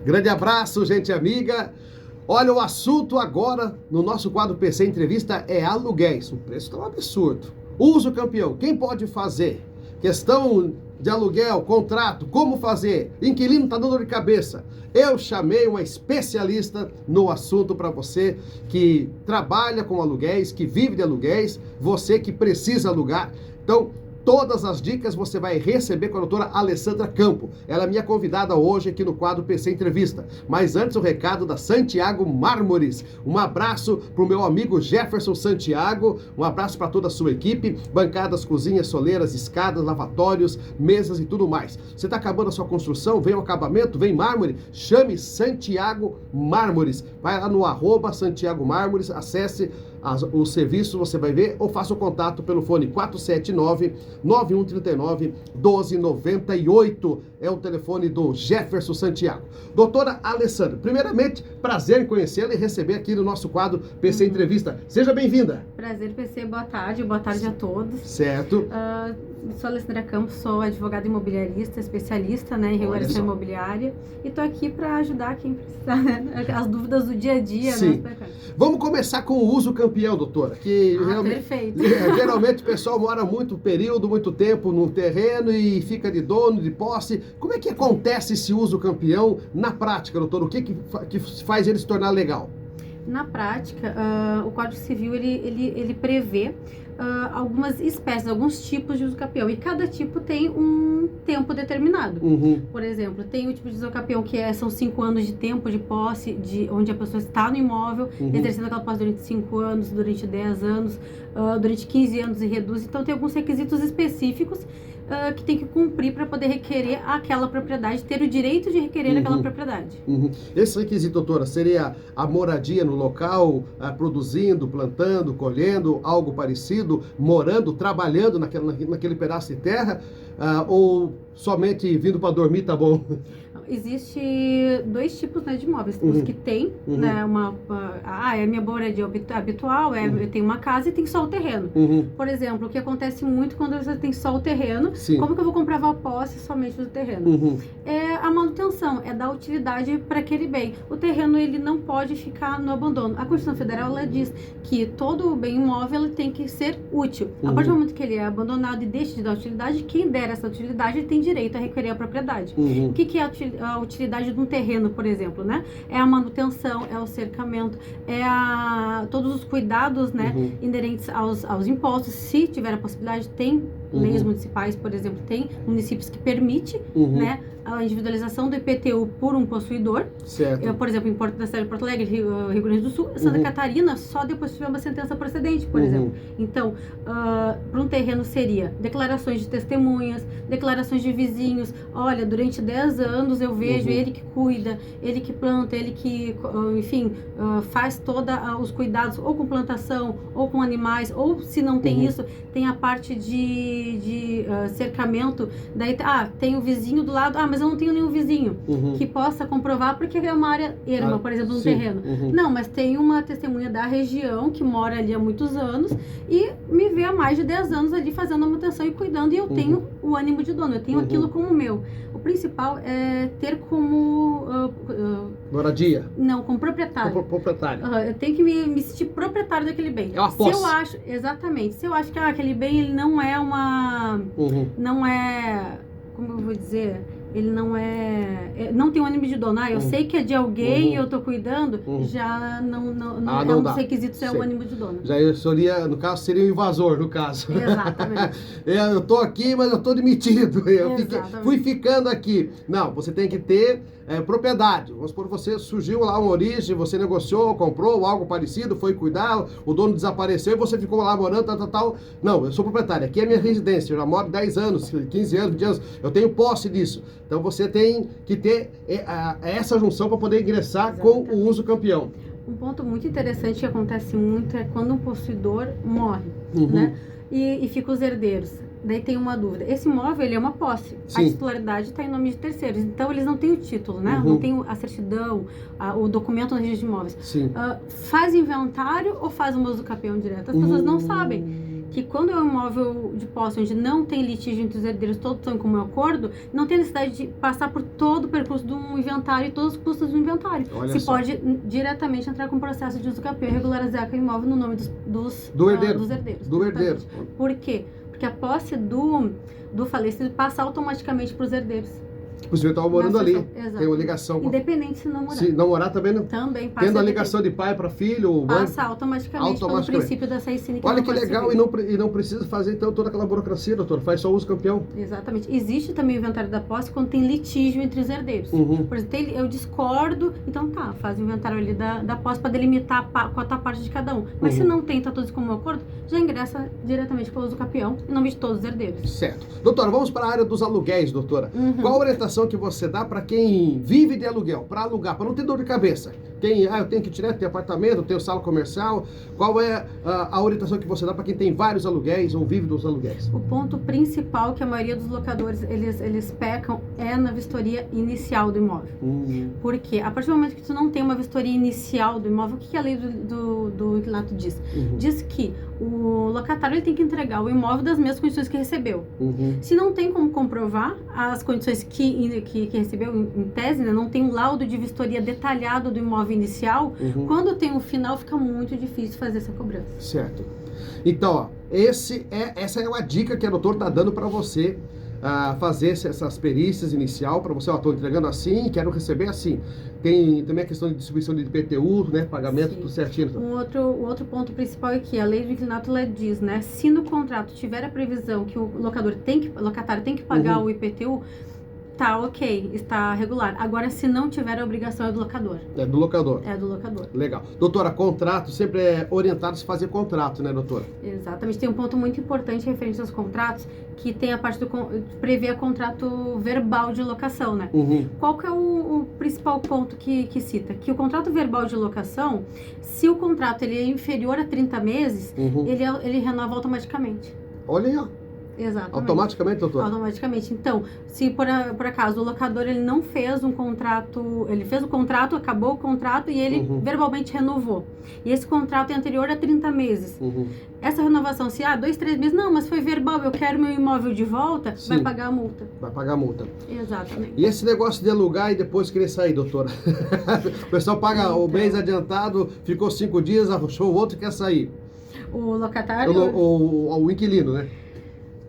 Grande abraço, gente amiga. Olha, o assunto agora no nosso quadro PC Entrevista é aluguéis. O preço está um absurdo. Uso campeão, quem pode fazer? Questão de aluguel, contrato, como fazer? Inquilino está dando dor de cabeça. Eu chamei uma especialista no assunto para você que trabalha com aluguéis, que vive de aluguéis, você que precisa alugar. Então, todas as dicas você vai receber com a doutora Alessandra Campo. Ela é minha convidada hoje aqui no quadro PC Entrevista. Mas antes o recado da Santiago Mármores. Um abraço para o meu amigo Jefferson Santiago. Um abraço para toda a sua equipe. Bancadas, cozinhas, soleiras, escadas, lavatórios, mesas e tudo mais. Você está acabando a sua construção? Vem o acabamento? Vem mármore? Chame Santiago Mármores. Vai lá no @Santiago Mármores, acesse o serviço, você vai ver, ou faça o contato pelo fone 479-9139-1298. É o telefone do Jefferson Santiago. Doutora Alessandra, primeiramente, prazer em conhecê-la e receber aqui no nosso quadro PC Entrevista. Seja bem-vinda. Prazer, PC. Boa tarde a todos. Certo. Sou Alessandra Campos, sou advogada imobiliarista, especialista, em regulação imobiliária, e estou aqui para ajudar quem precisar, as dúvidas do dia a dia. Sim. Vamos começar com o uso campeão, doutora, que perfeito. Geralmente o pessoal mora muito tempo no terreno e fica de dono, de posse. Como é que acontece esse uso campeão na prática, doutora? O que faz ele se tornar legal? Na prática, o Código Civil ele prevê algumas espécies, alguns tipos de uso campeão, e cada tipo tem um tempo determinado. Por exemplo, tem o tipo de uso campeão que são 5 anos de tempo de posse, onde a pessoa está no imóvel, exercendo aquela posse durante 5 anos, durante 10 anos, durante 15 anos e reduz. Então tem alguns requisitos específicos que tem que cumprir para poder requerer aquela propriedade, ter o direito de requerer aquela propriedade. Esse requisito, doutora, seria a moradia no local, produzindo, plantando, colhendo, algo parecido, morando, trabalhando naquele pedaço de terra, ou somente vindo para dormir, tá bom? Existe 2 tipos de imóveis. Os que tem é a minha moradia habitual, eu tenho uma casa e tem só o terreno. Por exemplo, o que acontece muito quando você tem só o terreno, como que eu vou comprovar a posse somente do terreno? É a manutenção, é dar utilidade para aquele bem. O terreno ele não pode ficar no abandono. A Constituição Federal ela diz que todo bem imóvel ele tem que ser útil. A partir do momento que ele é abandonado e deixa de dar utilidade, quem der essa utilidade ele tem direito a requerer a propriedade. O que é a utilidade de um terreno, por exemplo, É a manutenção, é o cercamento, todos os cuidados, inerentes aos impostos. Se tiver a possibilidade, tem leis municipais, por exemplo, tem municípios que permite, a individualização do IPTU por um possuidor. Certo. Por exemplo, na cidade de Porto Alegre, Rio Grande do Sul, Santa Catarina, só depois tiver uma sentença procedente, por exemplo. Então, para um terreno seria declarações de testemunhas, declarações de vizinhos. Olha, durante 10 anos eu vejo ele que cuida, ele que planta, ele que, enfim, faz todos os cuidados, ou com plantação, ou com animais, ou se não tem isso, tem a parte de cercamento. Daí, tem o vizinho do lado, mas eu não tenho nenhum vizinho que possa comprovar porque é uma área erma, por exemplo, no terreno. Não, mas tem uma testemunha da região que mora ali há muitos anos e me vê há mais de 10 anos ali fazendo a manutenção e cuidando, e eu tenho o ânimo de dono, eu tenho aquilo como meu. O principal é ter como... moradia? Não, como proprietário. Como proprietário. Eu tenho que me sentir proprietário daquele bem. É uma posse. Se eu acho que aquele bem ele não é uma... Não é... Como eu vou dizer... Ele não tem um ânimo de dono. Eu sei que é de alguém e eu tô cuidando, já não é um dos requisitos, é o ânimo de dono. Já seria, no caso, seria um invasor, no caso. Exatamente. Eu tô aqui, mas eu tô demitido. Fui ficando aqui. Não, você tem que ter propriedade. Vamos supor, você surgiu lá uma origem, você negociou, comprou algo parecido, foi cuidar, o dono desapareceu e você ficou lá morando, tal. Não, eu sou proprietário. Aqui é minha residência. Eu já moro 10 anos, 15 anos, 20 anos. Eu tenho posse disso. Então você tem que ter essa junção para poder ingressar com o uso campeão. Um ponto muito interessante que acontece muito é quando um possuidor morre, e fica os herdeiros. Daí tem uma dúvida. Esse imóvel, ele é uma posse. Sim. A titularidade está em nome de terceiros. Então, eles não têm o título, não tem a certidão, o documento no registro de imóveis. Sim. Faz inventário ou faz um uso campeão direto? As pessoas não sabem que quando é um imóvel de posse onde não tem litígio entre os herdeiros, todos estão em comum acordo, não tem necessidade de passar por todo o percurso do inventário e todos os custos do inventário. Olha Se pode diretamente entrar com processo de uso campeão e regularizar aquele imóvel no nome dos herdeiros. Do herdeiro. Por quê? Porque a posse do falecido passa automaticamente para os herdeiros. Você estava morando ali, exato. tem uma ligação. Independente se não morar. Se não morar também não. Também passa. Tendo a ligação de pai para filho, passa automaticamente pelo princípio da SAICINE. Olha que legal, e não precisa fazer então toda aquela burocracia, doutor. Faz só uso campeão. Exatamente. Existe também o inventário da posse quando tem litígio entre os herdeiros. Por exemplo, eu discordo, então faz o inventário ali da posse para delimitar a cota parte de cada um. Mas se não tem, tá todos como acordo, já ingressa diretamente pelo uso campeão em nome de todos os herdeiros. Certo. Doutora, vamos para a área dos aluguéis, doutora. Qual a orientação que você dá para quem vive de aluguel, para alugar, para não ter dor de cabeça? Eu tenho que tirar, tenho apartamento, tenho sala comercial. Qual é a orientação que você dá para quem tem vários aluguéis ou vive dos aluguéis? O ponto principal que a maioria dos locadores eles pecam é na vistoria inicial do imóvel. Porque a partir do momento que tu não tem uma vistoria inicial do imóvel, o que a lei do inquilinato diz? Diz que o locatário ele tem que entregar o imóvel das mesmas condições que recebeu. Se não tem como comprovar as condições que recebeu, em tese, né, não tem um laudo de vistoria detalhado do imóvel inicial, quando tem o final fica muito difícil fazer essa cobrança. Certo. Então, essa é uma dica que a doutora está dando para você fazer essas perícias inicial, para você, estou entregando assim, quero receber assim. Tem também a questão de distribuição de IPTU, né, pagamento, tudo certinho. O outro ponto principal é que a lei do inquilinato diz, né, se no contrato tiver a previsão que o locatário tem que pagar o IPTU, tá ok, está regular. Agora, se não tiver, a obrigação é do locador. É do locador. É do locador. Legal. Doutora, contrato sempre é orientado a se fazer contrato, né, doutora? Exatamente. Tem um ponto muito importante referente aos contratos, que tem a parte prevê contrato verbal de locação, né? Qual que é o principal ponto que cita? Que o contrato verbal de locação, se o contrato ele é inferior a 30 meses, ele renova automaticamente. Olha aí, ó. Exatamente. Automaticamente, doutor? Automaticamente. Então, se por acaso o locador ele não fez um contrato, ele fez o contrato, acabou o contrato e ele verbalmente renovou. E esse contrato é anterior a 30 meses. Essa renovação, se 2, 3 meses, não, mas foi verbal, eu quero meu imóvel de volta, vai pagar a multa. Vai pagar a multa. Exatamente. E esse negócio de alugar e depois querer sair, doutora? O pessoal paga o mês adiantado, ficou 5 dias, achou o outro e quer sair. O locatário? O inquilino, né?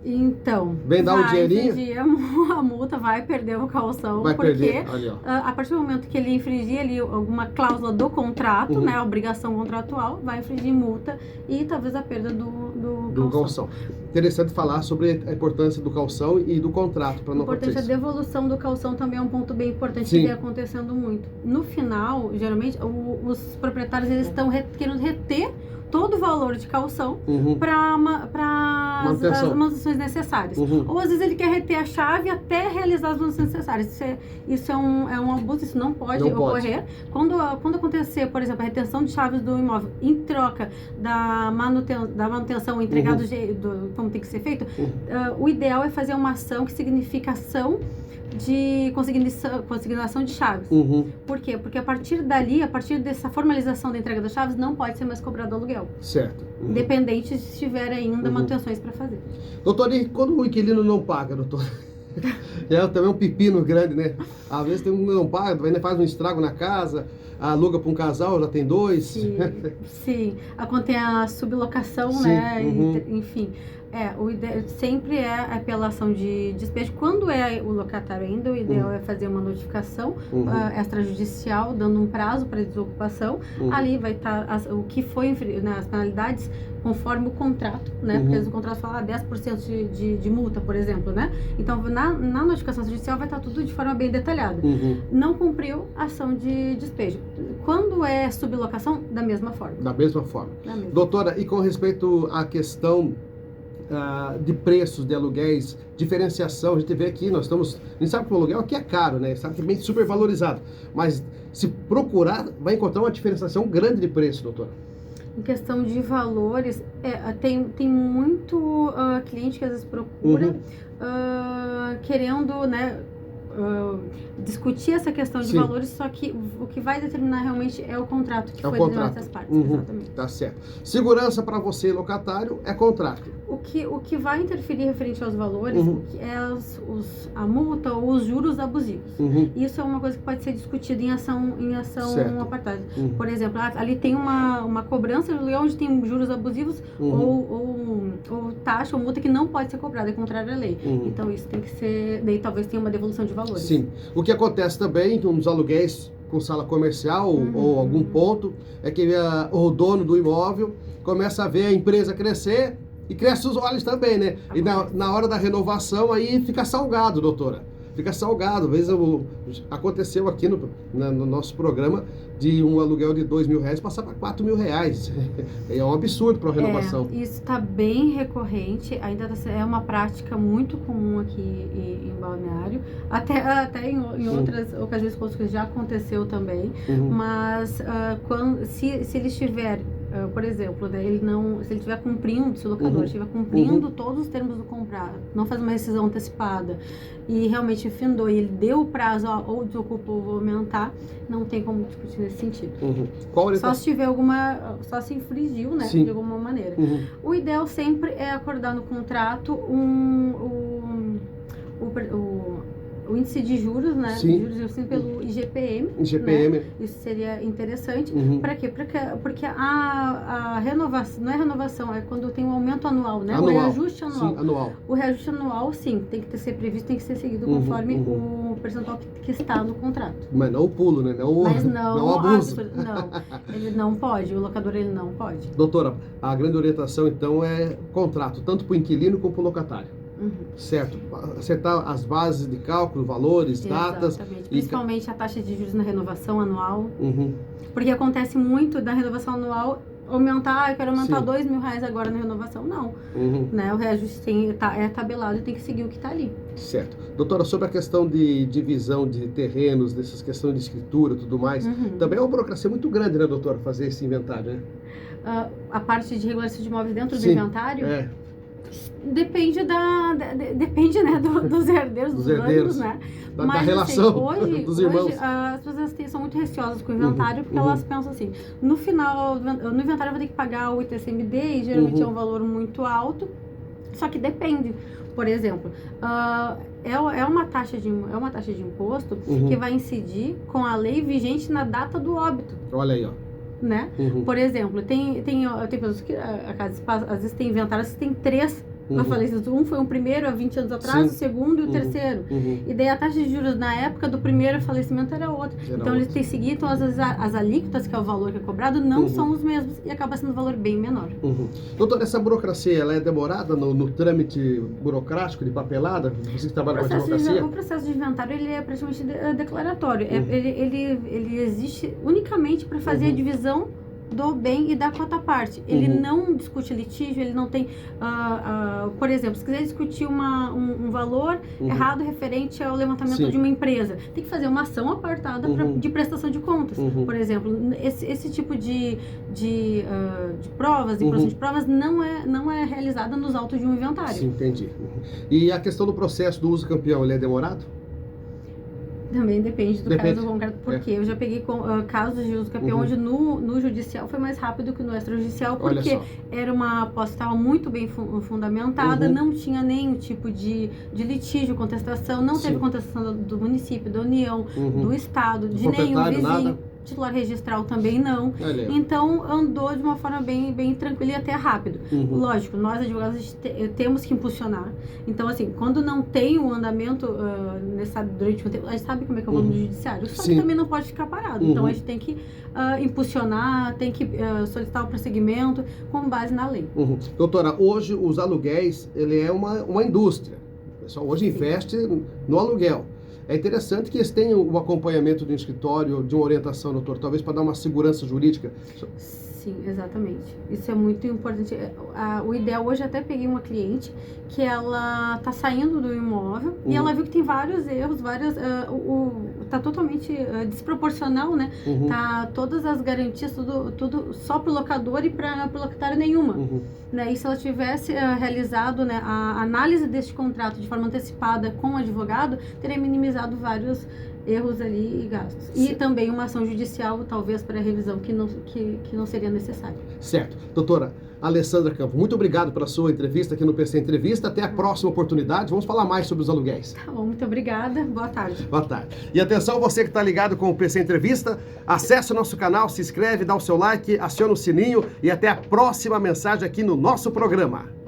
Então, vem dar um dinheirinho, infringir a multa, vai perder o calção, porque a partir do momento que ele infringir ali alguma cláusula do contrato, né, a obrigação contratual, vai infringir multa e talvez a perda do calção. Interessante falar sobre a importância do calção e do contrato para não acontecer. A devolução do calção também é um ponto bem importante que vem acontecendo muito. No final, geralmente, os proprietários eles estão querendo reter todo o valor de calção para as manutenções necessárias. Ou às vezes ele quer reter a chave até realizar as manutenções necessárias. Isso é um abuso, isso não pode ocorrer. Quando acontecer, por exemplo, a retenção de chaves do imóvel em troca da manutenção entregada como tem que ser feito, o ideal é fazer uma ação que significa ação de consignação de chaves. Por quê? Porque a partir dali, a partir dessa formalização da entrega das chaves, não pode ser mais cobrado aluguel. Certo. Independente se tiver ainda manutenções para fazer. Doutor, e quando o inquilino não paga, doutor? É também um pepino grande, né? Às vezes tem um que não paga, ainda faz um estrago na casa, aluga para um casal, já tem 2. Sim. Tem a sublocação, né? Enfim. O ideal sempre é a apelação de despejo. Quando é o locatário ainda, o ideal é fazer uma notificação extrajudicial, dando um prazo para desocupação. Ali vai estar o que foi, né, as penalidades conforme o contrato, né? Porque o contrato fala 10% de multa, por exemplo, né? Então, na notificação judicial vai estar tudo de forma bem detalhada. Não cumpriu, ação de despejo. Quando é sublocação, da mesma forma. Da mesma forma. Doutora, e com respeito à questão de preços de aluguéis, diferenciação, a gente vê aqui, a gente sabe que o aluguel aqui é caro, né? Sabe que é bem super valorizado, mas se procurar, vai encontrar uma diferenciação grande de preço, doutora. Em questão de valores, tem muito cliente que às vezes procura querendo, né, discutir essa questão de Sim. valores, só que o que vai determinar realmente é o contrato que É o foi contrato. entre as partes. Uhum. Exatamente. Tá certo. Segurança para você, locatário, é contrato. O que vai interferir referente aos valores Uhum. é a multa ou os juros abusivos. Uhum. Isso é uma coisa que pode ser discutida em ação Certo. apartada. Uhum. Por exemplo, ali tem uma cobrança onde tem juros abusivos ou taxa ou multa que não pode ser cobrada, é contrário à lei. Então isso tem que ser, daí talvez tenha uma devolução de valores. Sim. O que acontece também nos aluguéis com sala comercial ou algum ponto é que o dono do imóvel começa a ver a empresa crescer e cresce os olhos também, né? E na hora da renovação aí fica salgado, doutora. Fica salgado. Às vezes aconteceu aqui no nosso programa de um aluguel de R$2.000 passar para R$4.000. É um absurdo para a renovação. Isso está bem recorrente, ainda é uma prática muito comum aqui em Balneário, até em outras ocasiões que já aconteceu também, mas se ele estiver, por exemplo, né, se ele estiver cumprindo, se o locador estiver cumprindo todos os termos do contrato, não faz uma rescisão antecipada e realmente findou e ele deu o prazo, ou desocupou ou vou aumentar, não tem como discutir nesse sentido. Só se tiver só se infringiu, né, de alguma maneira. O ideal sempre é acordar no contrato o índice de juros, né? Juros assim, pelo IGPM. Né? Isso seria interessante. Para quê? Porque a renovação, não é renovação, é quando tem um aumento anual, né? O reajuste anual. Sim, anual. O reajuste anual, sim, tem que ser previsto, tem que ser seguido conforme o percentual que está no contrato. Mas não o pulo, né? Mas não o abuso. Não, ele não pode, o locador ele não pode. Doutora, a grande orientação então é contrato, tanto para o inquilino como para o locatário. Certo, acertar as bases de cálculo, valores, datas. Exatamente, principalmente a taxa de juros na renovação anual, porque acontece muito da renovação anual aumentar, eu quero aumentar R$2.000 agora na renovação, não, né? O reajuste é tabelado e tem que seguir o que está ali. Certo. Doutora, sobre a questão de divisão de terrenos, dessas questões de escritura e tudo mais, também é uma burocracia muito grande, né, doutora, fazer esse inventário, né? A parte de regulação de imóveis dentro do inventário? Depende depende, né, dos herdeiros, dos donos, né? Da relação assim, dos irmãos. Hoje as pessoas são muito receosas com o inventário, porque elas pensam assim, no final, no inventário eu vou ter que pagar o ITCMD, e geralmente é um valor muito alto, só que depende. Por exemplo, é uma taxa de imposto que vai incidir com a lei vigente na data do óbito. Olha aí, ó. Né? Por exemplo, tem pessoas que às vezes tem inventário, tem 3 Eu falei, um foi o primeiro há 20 anos atrás, o segundo e o terceiro. E daí a taxa de juros na época do primeiro falecimento era outra. Então eles têm que seguir, então as alíquotas, que é o valor que é cobrado, não são os mesmos e acaba sendo um valor bem menor. Doutora, essa burocracia, ela é demorada no trâmite burocrático de papelada? Você que trabalha com advocacia? O processo de inventário, ele é praticamente declaratório. Ele existe unicamente para fazer a divisão do bem e da cota parte. Ele não discute litígio, ele não tem... por exemplo, se quiser discutir um valor errado referente ao levantamento de uma empresa, tem que fazer uma ação apartada de prestação de contas. Por exemplo, esse tipo de provas, de produção de provas, não é realizada nos autos de um inventário. Sim, entendi. E a questão do processo do uso campeão, ele é demorado? Também depende do caso concreto, porque eu já peguei casos de uso campeão onde no judicial foi mais rápido que no extrajudicial, porque era uma posse que estava muito bem fundamentada, não tinha nenhum tipo de litígio, contestação, não teve contestação do município, da União, do Estado, de nenhum vizinho. Nada. Titular registral também não. Então andou de uma forma bem tranquila e até rápido. Lógico, nós advogados temos que impulsionar. Então, assim, quando não tem um andamento durante um tempo, a gente sabe como é que é o volume do judiciário. Só que também não pode ficar parado. Então a gente tem que impulsionar, tem que solicitar o prosseguimento com base na lei. Doutora, hoje os aluguéis, ele é uma indústria. O pessoal hoje investe no aluguel. É interessante que eles tenham o acompanhamento do escritório, de uma orientação, doutor, talvez para dar uma segurança jurídica. Sim, exatamente. Isso é muito importante. O ideal, hoje até peguei uma cliente que ela está saindo do imóvel e ela viu que tem vários erros, tá totalmente desproporcional, né? Tá todas as garantias, tudo só pro locador e para o locatário nenhuma. Né? E se ela tivesse realizado, né, a análise deste contrato de forma antecipada com o advogado, teria minimizado vários erros ali e gastos. E também uma ação judicial, talvez, para revisão, que não seria necessário. Certo. Doutora Alessandra Campos, muito obrigado pela sua entrevista aqui no PC Entrevista. Até a próxima oportunidade. Vamos falar mais sobre os aluguéis. Tá bom, muito obrigada. Boa tarde. Boa tarde. E atenção, você que está ligado com o PC Entrevista, acesse o nosso canal, se inscreve, dá o seu like, aciona o sininho e até a próxima mensagem aqui no nosso programa.